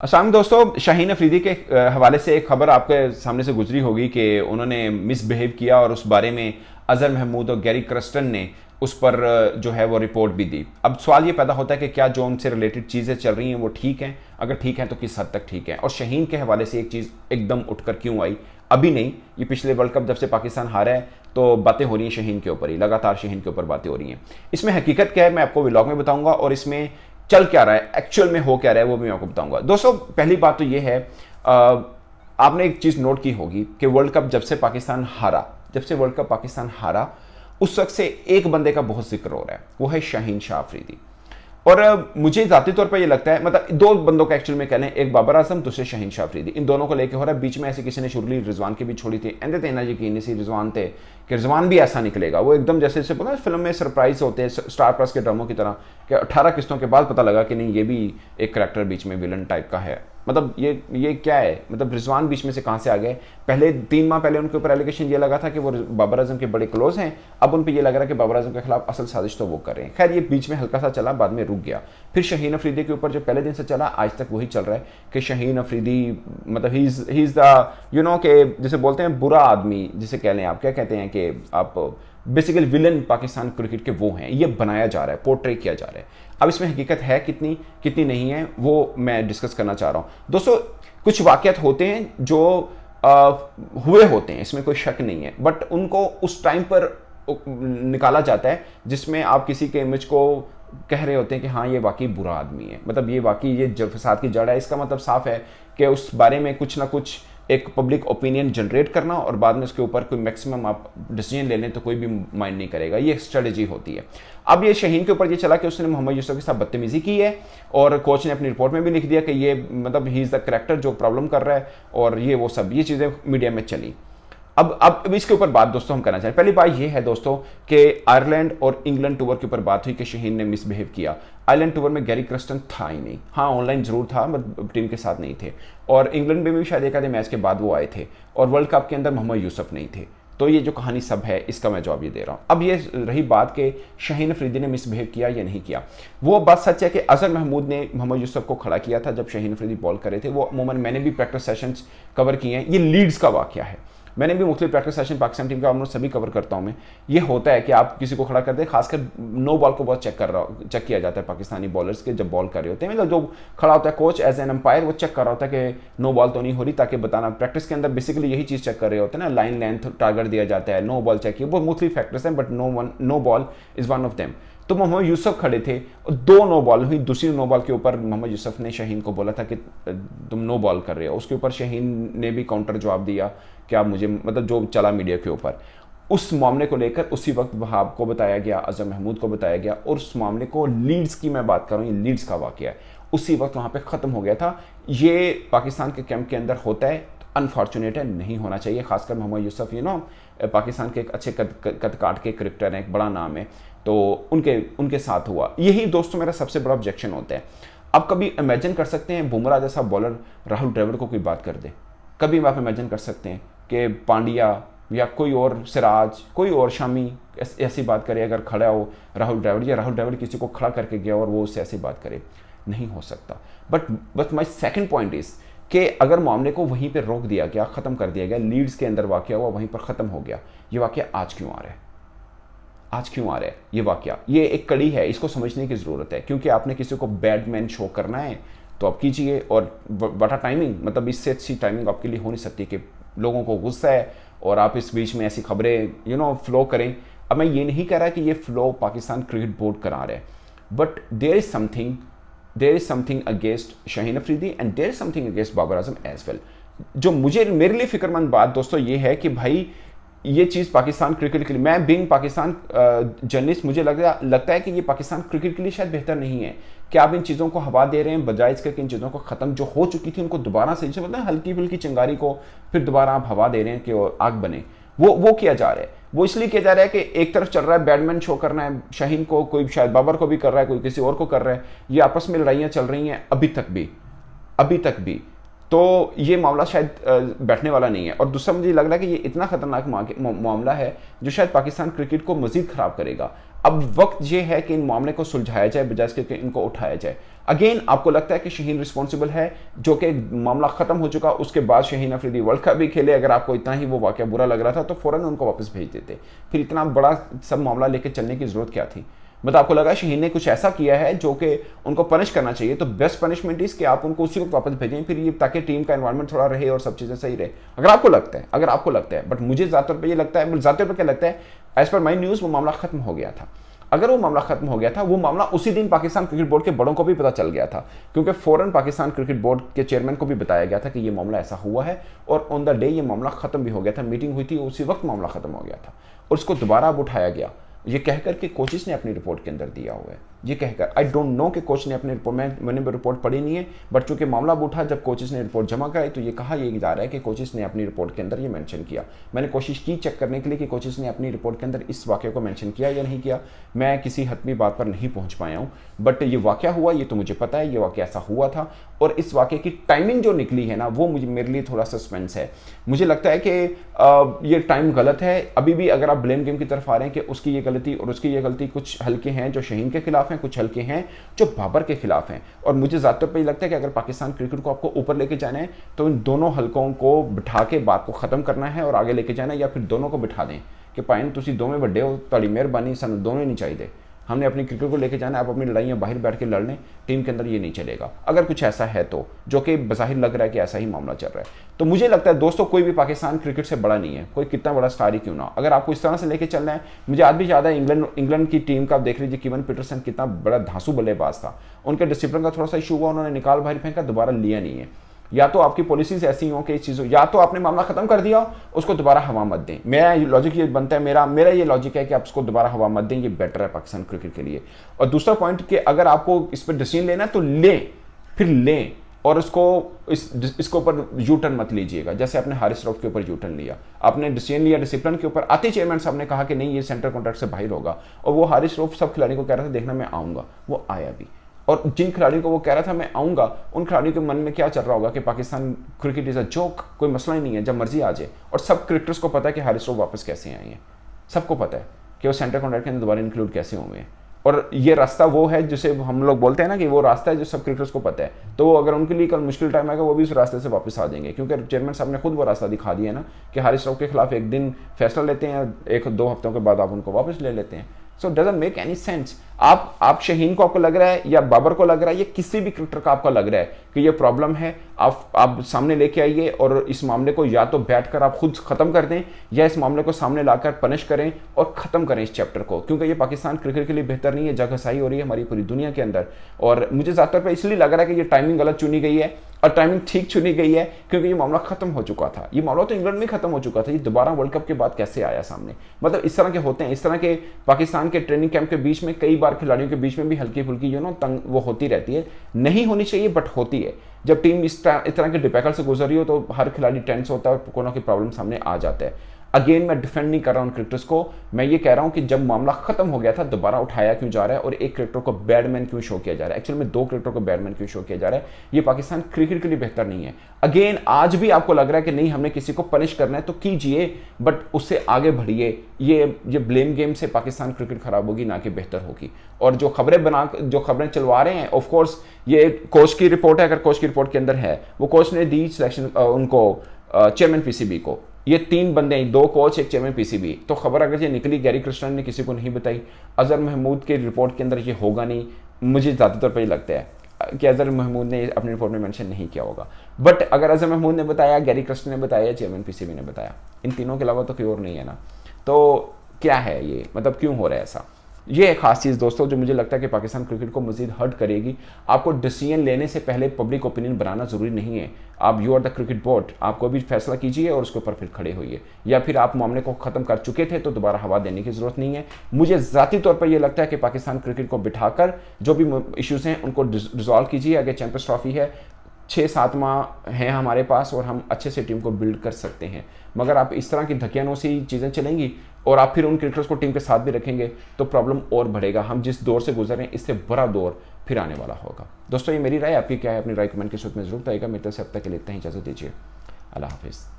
अस्सलाम दोस्तों, शाहीन अफरीदी के हवाले से एक खबर आपके सामने से गुजरी होगी कि उन्होंने मिसबिहेव किया और उस बारे में अजहर महमूद और गैरी क्रस्टन ने उस पर जो है वो रिपोर्ट भी दी। अब सवाल ये पैदा होता है कि क्या जो उनसे रिलेटेड चीज़ें चल रही हैं वो ठीक हैं, अगर ठीक हैं तो किस हद तक ठीक है। और शाहीन के हवाले से एक चीज़ एकदम उठकर क्यों आई, अभी नहीं, ये पिछले वर्ल्ड कप जब से पाकिस्तान हारा है तो बातें हो रही हैं शाहीन के ऊपर ही, लगातार शाहीन के ऊपर बातें हो रही हैं। इसमें हकीकत क्या है मैं आपको व्लॉग में बताऊंगा और इसमें चल क्या रहा है, एक्चुअल में हो क्या रहा है वो भी मैं आपको बताऊंगा। दोस्तों पहली बात तो ये है, आपने एक चीज़ नोट की होगी कि वर्ल्ड कप जब से वर्ल्ड कप पाकिस्तान हारा उस वक्त से एक बंदे का बहुत जिक्र हो रहा है, वो है शाहीन शाह अफरीदी। और मुझे जाती तौर पर ये लगता है, मतलब दो बंदों का एक्चुअल में कहना है, एक बाबर आजम दूसरे शाहीन शाह अफरीदी, इन दोनों को लेकर हो रहा है। बीच में ऐसे किसी ने शुरुली रिजवान की भी छोड़ी थी, एंड देना यकीन सी रिजवान थे कि रिजवान भी ऐसा निकलेगा, वो एकदम जैसे पता है फिल्म में सरप्राइज होते हैं स्टार प्लस के ड्रामों की तरह कि 18 किस्तों के बाद पता लगा कि नहीं ये भी एक करैक्टर बीच में विलन टाइप का है। मतलब ये क्या है, मतलब रिजवान बीच में से कहाँ से आ गए। पहले 3 माह पहले उनके ऊपर एलिगेशन ये लगा था कि वो बाबर आजम के बड़े क्लोज हैं, अब उन पर ये लग रहा है कि बाबर आजम के खिलाफ असल साजिश तो वो कर रहे हैं। खैर ये बीच में हल्का सा चला, बाद में रुक गया। फिर शाहीन अफरीदी के ऊपर जो पहले दिन से चला आज तक वही चल रहा है कि शाहीन अफरीदी मतलब he is the you know के जिसे बोलते हैं बुरा आदमी, जिसे कह लें आप, क्या कहते हैं कि आप बेसिकली विलन पाकिस्तान क्रिकेट के वो हैं, ये बनाया जा रहा है, पोर्ट्रे किया जा रहा है। अब इसमें हकीकत है कितनी कितनी नहीं है वो मैं डिस्कस करना चाह रहा हूँ। दोस्तों कुछ वाक़यात होते हैं जो हुए होते हैं, इसमें कोई शक नहीं है, बट उनको उस टाइम पर निकाला जाता है जिसमें आप किसी के इमेज को कह रहे होते हैं कि हाँ ये वाकई बुरा आदमी है, मतलब ये वाकई ये फसाद की जड़ है। इसका मतलब साफ है कि उस बारे में कुछ ना कुछ एक पब्लिक ओपिनियन जनरेट करना और बाद में उसके ऊपर कोई मैक्सिमम आप डिसीजन ले लें तो कोई भी माइंड नहीं करेगा, ये एक स्ट्रेटेजी होती है। अब ये शाहीन के ऊपर ये चला कि उसने मोहम्मद यूसुफ के साथ बदतमीजी की है और कोच ने अपनी रिपोर्ट में भी लिख दिया कि ये मतलब ही इज़ द करैक्टर जो प्रॉब्लम कर रहा है, और ये वो सब ये चीज़ें मीडिया में चली। अब इसके ऊपर बात दोस्तों हम करना चाहें। पहली बात ये है दोस्तों कि आयरलैंड और इंग्लैंड टूर के ऊपर बात हुई कि शाहीन ने मिसबिहेव किया। आयरलैंड टूर में गैरी क्रस्टन था ही नहीं, हाँ ऑनलाइन जरूर था बट टीम के साथ नहीं थे, और इंग्लैंड में भी शायद एक आधे मैच के बाद वो आए थे, और वर्ल्ड कप के अंदर मोहम्मद यूसुफ नहीं थे। तो ये जो कहानी सब है इसका मैं जवाब ये दे रहा हूँ। अब ये रही बात कि शाहीन अफरीदी ने मिसबिहेव किया या नहीं किया, वो बात सच है कि अजहर महमूद ने मोहम्मद यूसुफ को खड़ा किया था जब शाहीन अफरीदी बॉल करे थे। वो अमूमन मैंने भी प्रैक्टिस सेशंस कवर किए हैं, ये लीड्स का वाकया है, मैंने भी मुख्तलिफ प्रैक्टिस सेशन पाकिस्तान टीम का ऑलमोस्ट सभी कवर करता हूँ मैं। ये होता है कि आप किसी को खड़ा करते हैं, खासकर नो बॉल को बहुत चेक किया जाता है पाकिस्तानी बॉलर्स के जब बॉल कर रहे होते हैं, मतलब जो खड़ा होता है कोच एज एन एम्पायर वो चेक कर रहा होता है कि नो बॉल तो नहीं हो रही, ताकि बताना प्रैक्टिस के अंदर बेसिकली यही चीज़ चेक कर रहे होते हैं ना, लाइन लेंथ टारगेट दिया जाता है, नो बॉल चेक किया, बहुत मुख्तलिफ फैक्टर्स हैं but no ball is one of them. तो मोहम्मद यूसुफ खड़े थे और 2 नो बॉल हुई, दूसरी नो बॉल के ऊपर मोहम्मद यूसुफ ने शाहीन को बोला था कि तुम नो बॉल कर रहे हो, उसके ऊपर शाहीन ने भी काउंटर जवाब दिया कि आप मुझे, मतलब जो चला मीडिया के ऊपर उस मामले को लेकर उसी वक्त वहाब को बताया गया, अजहर महमूद को बताया गया, और उस मामले को लीड्स की मैं बात कर रहा हूँ, ये लीड्स का वाकया है, उसी वक्त वहाँ पे ख़त्म हो गया था। ये पाकिस्तान के कैंप के अंदर होता है, अनफॉर्चुनेट है, नहीं होना चाहिए। खासकर मोहम्मद यूसुफ पाकिस्तान के एक अच्छे कद काट के क्रिकेटर हैं, एक बड़ा नाम है, तो उनके साथ हुआ। यही दोस्तों मेरा सबसे बड़ा ऑब्जेक्शन होता है। अब कभी इमेजिन कर सकते हैं बुमराह जैसा बॉलर राहुल द्रविड़ को कोई बात कर दे, कभी आप इमेजिन कर सकते हैं कि पांड्या या कोई और सिराज, कोई और शामी ऐसी बात करे अगर खड़ा हो राहुल द्रविड़, या राहुल द्रविड़ किसी को खड़ा करके गया और वो उससे ऐसी बात करे, नहीं हो सकता। But my second point is कि अगर मामले को वहीं पर रोक दिया गया, ख़त्म कर दिया गया, लीड्स के अंदर वाक़या हुआ वहीं पर ख़त्म हो गया, ये वाक़या आज क्यों आ रहा है, आज क्यों आ रहा है ये वाकया, ये एक कड़ी है, इसको समझने की ज़रूरत है। क्योंकि आपने किसी को बैड मैन शो करना है तो आप कीजिए, और बटा टाइमिंग, मतलब इससे अच्छी टाइमिंग आपके लिए हो नहीं सकती कि लोगों को गुस्सा है और आप इस बीच में ऐसी खबरें फ्लो करें। अब मैं ये नहीं कह रहा कि ये फ्लो पाकिस्तान क्रिकेट बोर्ड करा रहा है, but there is something against Shaheen Afridi and there is something against Babar Azam as well. जो मेरे लिए फ़िक्रमंद बात दोस्तों ये है कि भाई ये चीज़ पाकिस्तान क्रिकेट के लिए, मैं बिंग पाकिस्तान जर्नलिस्ट, मुझे लगता है कि ये पाकिस्तान क्रिकेट के लिए शायद बेहतर नहीं है कि आप इन चीज़ों को हवा दे रहे हैं, बजाय इसके कि इन चीज़ों को ख़त्म जो हो चुकी थी उनको दोबारा से, जैसे मतलब हल्की फुल्की चिंगारी को फिर दोबारा आप हवा दे रहे हैं कि आग बने, वो किया जा रहा है। वो इसलिए किया जा रहा है कि एक तरफ चल रहा है बैडमैन शो करना है शाहीन को, कोई शायद बाबर को भी कर रहा है, कोई किसी और को कर रहा है, ये आपस में लड़ाइयाँ चल रही हैं अभी तक भी। तो ये मामला शायद बैठने वाला नहीं है। और दूसरा मुझे लग रहा है कि ये इतना खतरनाक मामला है जो शायद पाकिस्तान क्रिकेट को मजीद ख़राब करेगा। अब वक्त ये है कि इन मामले को सुलझाया जाए बजाय इसके कि इनको उठाया जाए। अगेन आपको लगता है कि शाहीन रिस्पॉन्सिबल है, जो कि मामला खत्म हो चुका, उसके बाद शाहीन अफरीदी वर्ल्ड कप भी खेले, अगर आपको इतना ही वो वाकया बुरा लग रहा था तो फौरन उनको वापस भेज देते, फिर इतना बड़ा सब मामला लेकर चलने की जरूरत क्या थी? मतलब आपको लगा शाहीन ने कुछ ऐसा किया है जो कि उनको पनिश करना चाहिए, तो बेस्ट पनिशमेंट इज कि आप उनको उसी वक्त वापस भेजें, फिर ये ताकि टीम का एनवायरनमेंट थोड़ा रहे और सब चीज़ें सही रहे, अगर आपको लगता है। बट मुझे ज़्यादातर पे ये लगता है, ज़्यादातर पे क्या लगता है, एज पर माई न्यूज़ वो मामला खत्म हो गया था। अगर वो मामला खत्म हो गया था, वो मामला उसी दिन पाकिस्तान क्रिकेट बोर्ड के बड़ों को भी पता चल गया था, क्योंकि फौरन पाकिस्तान क्रिकेट बोर्ड के चेयरमैन को भी बताया गया था कि ये मामला ऐसा हुआ है, और ऑन द डे ये मामला खत्म भी हो गया था, मीटिंग हुई थी, उसी वक्त मामला खत्म हो गया था, और उसको दोबारा अब उठाया गया, ये कहकर कि कोचिस ने अपनी रिपोर्ट के अंदर दिया हुआ है, ये कहकर। आई डोंट नो कि कोच ने अपनी रिपोर्ट, मैंने रिपोर्ट पढ़ी नहीं है, बट चूंकि मामला उठा, जब कोचिस ने रिपोर्ट जमा कराई तो ये कहा यह जा रहा है कि कोचिस ने अपनी रिपोर्ट के अंदर ये मेंशन किया। मैंने कोशिश की चेक करने के लिए कि कोचिस ने अपनी रिपोर्ट के अंदर इस वाक़े को मेंशन किया या नहीं किया, मैं किसी हतमी बात पर नहीं पहुंच पाया हूँ, बट ये वाक़या हुआ, ये तो मुझे पता है, ये वाक़या ऐसा हुआ था, और इस वाक़े की टाइमिंग जो निकली है ना, वो मेरे लिए थोड़ा सस्पेंस है। मुझे लगता है कि ये टाइम गलत है। अभी भी अगर आप ब्लेम गेम की तरफ आ रहे हैं कि उसकी ये गलती और उसकी ये गलती, कुछ हल्के हैं जो शाहीन के खिलाफ हैं, कुछ हल्के हैं जो बाबर के खिलाफ हैं, और मुझे ज़्यादातर पे लगता है कि अगर पाकिस्तान क्रिकेट को आपको ऊपर लेके जाना है तो इन दोनों हलकों को बिठा के बात को ख़त्म करना है और आगे लेके जाना है, या फिर दोनों को बिठा दें कि पाइन तुसी दोवें बड़े हो, ताड़ी मेहरबानी, सानू दोनों ही नहीं चाहिए, हमने अपनी क्रिकेट को लेके जाना है, आप अपनी लड़ाइयाँ बाहर बैठ के लड़ लें, टीम के अंदर ये नहीं चलेगा। अगर कुछ ऐसा है तो, जो कि बज़ाहिर लग रहा है कि ऐसा ही मामला चल रहा है, तो मुझे लगता है दोस्तों कोई भी पाकिस्तान क्रिकेट से बड़ा नहीं है, कोई कितना बड़ा स्टार ही क्यों ना, अगर आपको इस तरह से लेके चलना है। मुझे आज भी याद है इंग्लैंड की टीम का, आप देख लीजिए कीवन पीटरसन कितना बड़ा धांसू बल्लेबाज था, उनके डिसिप्लिन का थोड़ा सा इशू हुआ, उन्होंने निकाल बाहर फेंका, दोबारा लिया नहीं है। या तो आपकी पॉलिसीज ऐसी हो कि इस चीज़, या तो आपने मामला खत्म कर दिया, उसको दोबारा हवा मत दें। मेरा लॉजिक ये बनता है, मेरा ये लॉजिक है कि आप उसको दोबारा हवा मत दें, ये बेटर है पाकिस्तान क्रिकेट के लिए। और दूसरा पॉइंट कि अगर आपको इस पर डिसीजन लेना है तो लें, फिर लें, और इसको ऊपर यू टर्न मत लीजिएगा, जैसे आपने हारिस रऊफ के ऊपर यू टर्न लिया, आपने डिसीजन लिया डिसिप्लिन के ऊपर, आते चेयरमैन साहब ने कहा कि नहीं ये सेंटर कॉन्ट्रैक्ट से बाहर होगा, और वो हारिस रऊफ सब खिलाड़ियों को कह रहा था देखना मैं आऊँगा, वो आया भी, और जिन खिलाड़ियों को वो कह रहा था मैं आऊँगा, उन खिलाड़ियों के मन में क्या चल रहा होगा कि Pakistan cricket is a joke, कोई मसला ही नहीं है, जब मर्जी आ जाए। और सब क्रिकेटर्स को पता है कि हारिस रऊफ वापस कैसे आए हैं, सबको पता है कि वो सेंटर कॉन्ट्रैक्ट के अंदर दोबारा इंक्लूड कैसे हुए हैं, और ये रास्ता वो है जिसे हम लोग बोलते हैं ना कि वो रास्ता है जो सब क्रिकेटर्स को पता है, तो वो अगर उनके लिए कल मुश्किल टाइम आएगा वो भी उस रास्ते से वापस आ जाएंगे, क्योंकि चेयरमैन साहब ने खुद वो रास्ता दिखा दिया है ना कि हारिस रऊफ के खिलाफ एक दिन फैसला लेते हैं, एक दो हफ्तों के बाद आप उनको वापस ले लेते हैं। सो डजंट मेक एनी सेंस। आप शाहीन को आपको लग रहा है या बाबर को लग रहा है या किसी भी क्रिकेटर का आपको लग रहा है कि ये प्रॉब्लम है, आप सामने लेके आइए और इस मामले को या तो बैठकर आप खुद खत्म कर दें, या इस मामले को सामने लाकर पनिश करें और खत्म करें इस चैप्टर को, क्योंकि ये पाकिस्तान क्रिकेट के लिए बेहतर नहीं है, जगहसाही हो रही है हमारी पूरी दुनिया के अंदर। और मुझे ज़्यादातर पर इसलिए लग रहा है कि ये टाइमिंग गलत चुनी गई है, और टाइमिंग ठीक चुनी गई है, क्योंकि ये मामला खत्म हो चुका था। ये मामला तो इंग्लैंड में खत्म हो चुका था, ये दोबारा वर्ल्ड कप के बाद कैसे आया सामने? मतलब इस तरह के होते हैं, इस तरह के पाकिस्तान के ट्रेनिंग कैंप के बीच में कई बार खिलाड़ियों के बीच में भी हल्की फुल्की तंग वो होती रहती है, नहीं होनी चाहिए बट होती है। जब टीम इस तरह के डिफिकल्ट से गुजर रही हो तो हर खिलाड़ी टेंस होता है और कोई ना कोई प्रॉब्लम सामने आ जाता है। अगेन मैं डिफेंड नहीं कर रहा हूं क्रिकेटर्स को, मैं ये कह रहा हूं कि जब मामला खत्म हो गया था दोबारा उठाया क्यों जा रहा है और एक क्रिकेटर को बैडमैन क्यों शो किया जा रहा है? एक्चुअली में दो क्रिकेटर को बैडमैन क्यों शो किया जा रहा है? ये पाकिस्तान क्रिकेट के लिए बेहतर नहीं है। अगेन आज भी आपको लग रहा है कि नहीं हमने किसी को पनिश करना है तो कीजिए, बट उससे आगे बढ़िए। ये ब्लेम गेम से पाकिस्तान क्रिकेट खराब होगी ना कि बेहतर होगी। और जो खबरें चलवा रहे हैं, ऑफ कोर्स ये कोच की रिपोर्ट है, अगर कोच की रिपोर्ट के अंदर है, वो कोच ने दी सिलेक्शन उनको चेयरमैन पीसीबी को, ये तीन बंदे, दो कोच एक चेयरमैन पीसीबी। तो खबर अगर ये निकली, गैरी क्रिस्टन ने किसी को नहीं बताई, अजहर महमूद की रिपोर्ट के अंदर ये होगा नहीं, मुझे ज़्यादातर पर ही लगता है कि अजहर महमूद ने अपनी रिपोर्ट में मेंशन नहीं किया होगा। बट अगर अजहर महमूद ने बताया, गैरी क्रिस्टन ने बताया, चेयरमैन पीसीबी ने बताया, इन तीनों के अलावा तो कोई और नहीं है ना, तो क्या है ये, मतलब क्यों हो रहा है ऐसा? ये एक खास चीज़ दोस्तों जो मुझे लगता है कि पाकिस्तान क्रिकेट को मजीद हर्ट करेगी। आपको डिसीजन लेने से पहले पब्लिक ओपिनियन बनाना ज़रूरी नहीं है। आप you are the cricket board, आपको भी फैसला कीजिए और उसके ऊपर फिर खड़े होइए, या फिर आप मामले को ख़त्म कर चुके थे तो दोबारा हवा देने की ज़रूरत नहीं है। मुझे ज़ाती तौर पर यह लगता है कि पाकिस्तान क्रिकेट को बिठाकर जो भी इश्यूज़ हैं उनको रिजॉल्व कीजिए। अगर चैंपियंस ट्रॉफी है, 6-7 माह हैं हमारे पास और हम अच्छे से टीम को बिल्ड कर सकते हैं। मगर आप इस तरह की धकियानोसी चीज़ें चलेंगी और आप फिर उन क्रिकेटर्स को टीम के साथ भी रखेंगे तो प्रॉब्लम और बढ़ेगा। हम जिस दौर से गुजर रहे हैं इससे बड़ा दौर फिर आने वाला होगा। दोस्तों ये मेरी राय, आपकी क्या है? अपनी राय कमेंट के सूत्र में जरूर बताइएगा। मेरे तरफ से अब तक के लिए इतना ही, इजाज़त दीजिए। अल्लाह हाफिज़।